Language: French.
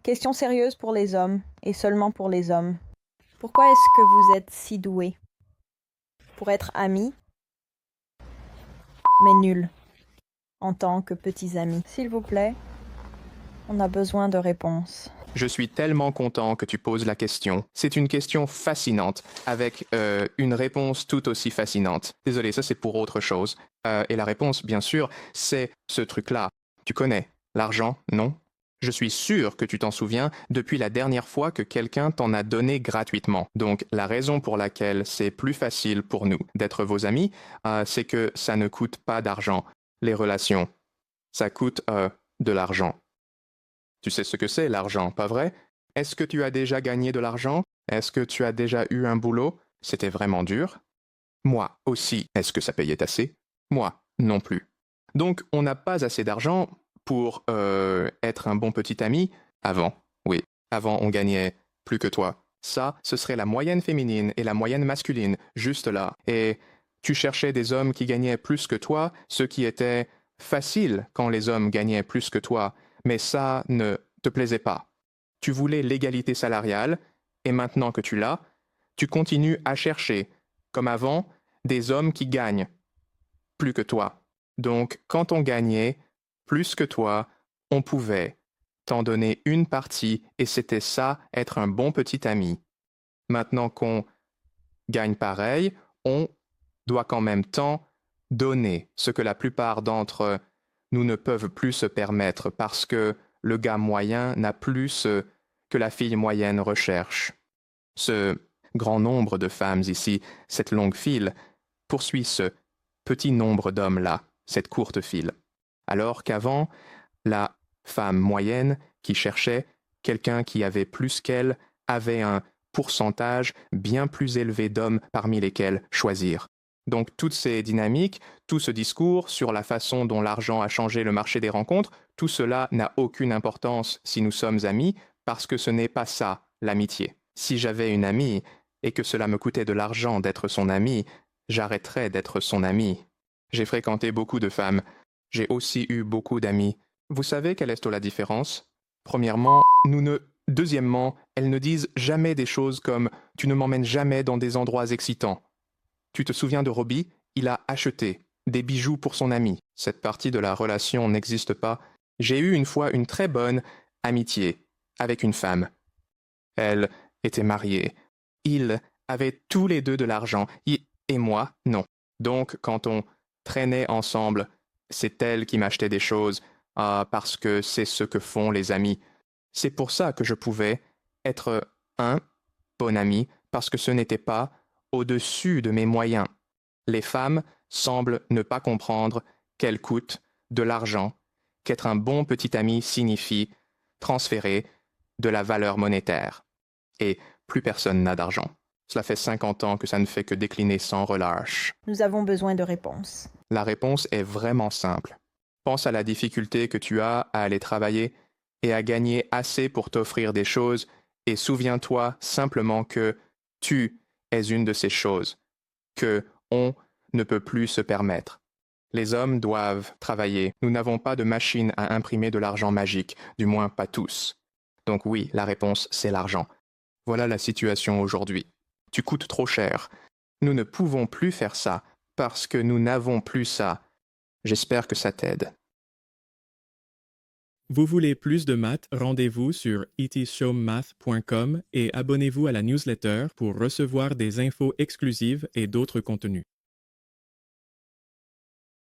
Question sérieuse pour les hommes, et seulement pour les hommes. Pourquoi est-ce que vous êtes si doués? Pour être amis, mais nuls, en tant que petits amis. S'il vous plaît, on a besoin de réponses. Je suis tellement content que tu poses la question. C'est une question fascinante, avec une réponse tout aussi fascinante. Désolé, ça c'est pour autre chose. Et la réponse, bien sûr, c'est ce truc-là. Tu connais l'argent, non? Je suis sûr que tu t'en souviens depuis la dernière fois que quelqu'un t'en a donné gratuitement. Donc, la raison pour laquelle c'est plus facile pour nous d'être vos amis, c'est que ça ne coûte pas d'argent. Les relations, ça coûte de l'argent. Tu sais ce que c'est l'argent, pas vrai? Est-ce que tu as déjà gagné de l'argent? Est-ce que tu as déjà eu un boulot? C'était vraiment dur? Moi aussi. Est-ce que ça payait assez? Moi, non plus. Donc, on n'a pas assez d'argent pour être un bon petit ami avant. Oui, avant on gagnait plus que toi. Ça, ce serait la moyenne féminine et la moyenne masculine, juste là. Et tu cherchais des hommes qui gagnaient plus que toi, ce qui était facile quand les hommes gagnaient plus que toi, mais ça ne te plaisait pas. Tu voulais l'égalité salariale, et maintenant que tu l'as, tu continues à chercher, comme avant, des hommes qui gagnent plus que toi. Donc, quand on gagnait plus que toi, on pouvait t'en donner une partie et c'était ça, être un bon petit ami. Maintenant qu'on gagne pareil, on doit qu'en même temps donner ce que la plupart d'entre nous ne peuvent plus se permettre parce que le gars moyen n'a plus ce que la fille moyenne recherche. Ce grand nombre de femmes ici, cette longue file, poursuit ce petit nombre d'hommes-là, cette courte file. Alors qu'avant, la femme moyenne qui cherchait quelqu'un qui avait plus qu'elle avait un pourcentage bien plus élevé d'hommes parmi lesquels choisir. Donc toutes ces dynamiques, tout ce discours sur la façon dont l'argent a changé le marché des rencontres, tout cela n'a aucune importance si nous sommes amis, parce que ce n'est pas ça, l'amitié. Si j'avais une amie et que cela me coûtait de l'argent d'être son amie, j'arrêterais d'être son ami. J'ai fréquenté beaucoup de femmes. J'ai aussi eu beaucoup d'amis. Vous savez quelle est la différence? Premièrement, Deuxièmement, elles ne disent jamais des choses comme « tu ne m'emmènes jamais dans des endroits excitants ». Tu te souviens de Robbie? Il a acheté des bijoux pour son ami. Cette partie de la relation n'existe pas. J'ai eu une fois une très bonne amitié avec une femme. Elle était mariée. Ils avaient tous les deux de l'argent. Et moi, non. Donc, quand on traînait ensemble, c'est elle qui m'achetait des choses, parce que c'est ce que font les amis. C'est pour ça que je pouvais être un bon ami, parce que ce n'était pas au-dessus de mes moyens. Les femmes semblent ne pas comprendre qu'elles coûtent de l'argent, qu'être un bon petit ami signifie transférer de la valeur monétaire. Et plus personne n'a d'argent. Cela fait 50 ans que ça ne fait que décliner sans relâche. Nous avons besoin de réponses. La réponse est vraiment simple. Pense à la difficulté que tu as à aller travailler et à gagner assez pour t'offrir des choses, et souviens-toi simplement que tu es une de ces choses, que on ne peut plus se permettre. Les hommes doivent travailler. Nous n'avons pas de machine à imprimer de l'argent magique, du moins pas tous. Donc oui, la réponse, c'est l'argent. Voilà la situation aujourd'hui. Tu coûtes trop cher. Nous ne pouvons plus faire ça parce que nous n'avons plus ça. J'espère que ça t'aide. Vous voulez plus de maths? Rendez-vous sur etshowmath.com et abonnez-vous à la newsletter pour recevoir des infos exclusives et d'autres contenus.